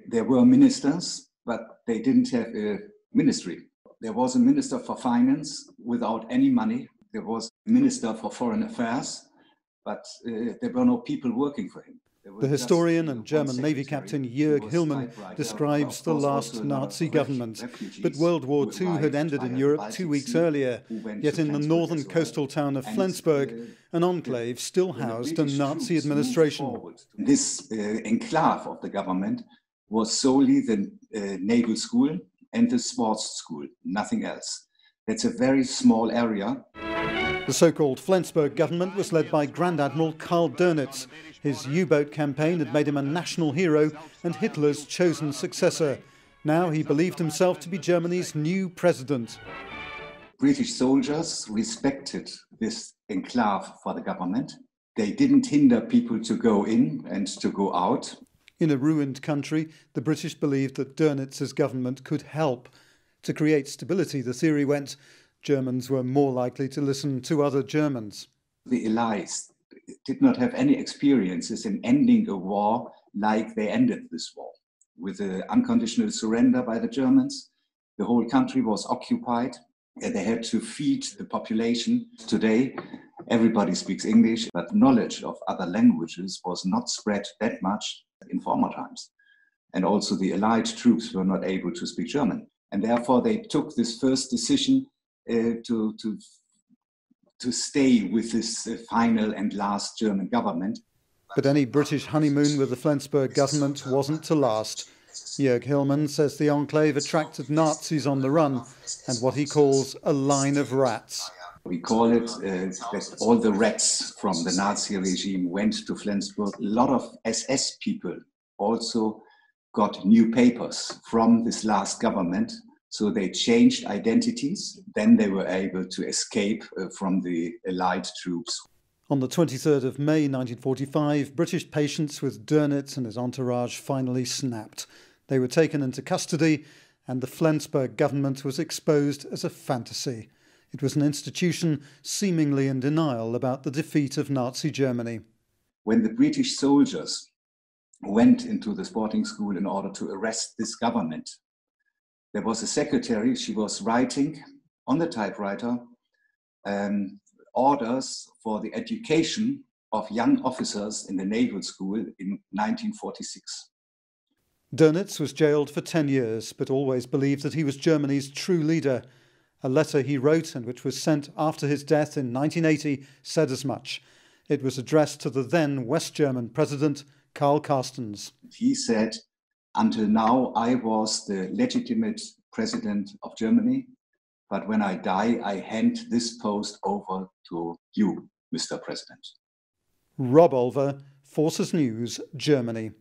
There were ministers, but they didn't have a ministry. There was a minister for finance without any money. There was a minister for foreign affairs, but there were no people working for him. The historian and German Navy captain Jörg Hillmann describes the last Nazi government. But World War II had ended in Europe 2 weeks earlier, yet in the northern coastal town of Flensburg, an enclave still housed a Nazi administration. This enclave of the government was solely the naval school and the sports school, nothing else. That's a very small area. The so-called Flensburg government was led by Grand Admiral Karl Dönitz. His U-boat campaign had made him a national hero and Hitler's chosen successor. Now he believed himself to be Germany's new president. British soldiers respected this enclave for the government. They didn't hinder people to go in and to go out. In a ruined country, the British believed that Dönitz's government could help. To create stability, the theory went, Germans were more likely to listen to other Germans. The Allies did not have any experiences in ending a war like they ended this war. With the unconditional surrender by the Germans, the whole country was occupied and they had to feed the population. Today, everybody speaks English, but knowledge of other languages was not spread that much in former times. And also the Allied troops were not able to speak German. And therefore they took this first decision to stay with this final and last German government. But any British honeymoon with the Flensburg government wasn't to last. Jörg Hillmann says the enclave attracted Nazis on the run and what he calls a line of rats. We call it that all the rats from the Nazi regime went to Flensburg. A lot of SS people also got new papers from this last government. So they changed identities. Then they were able to escape from the Allied troops. On the 23rd of May 1945, British patience with Dönitz and his entourage finally snapped. They were taken into custody and the Flensburg government was exposed as a fantasy. It was an institution seemingly in denial about the defeat of Nazi Germany. When the British soldiers went into the sporting school in order to arrest this government, there was a secretary, she was writing on the typewriter orders for the education of young officers in the naval school in 1946. Dönitz was jailed for 10 years, but always believed that he was Germany's true leader. A letter he wrote, and which was sent after his death in 1980, said as much. It was addressed to the then West German president, Karl Carstens. He said, until now, I was the legitimate president of Germany, but when I die, I hand this post over to you, Mr. President. Rob Olver, Forces News, Germany.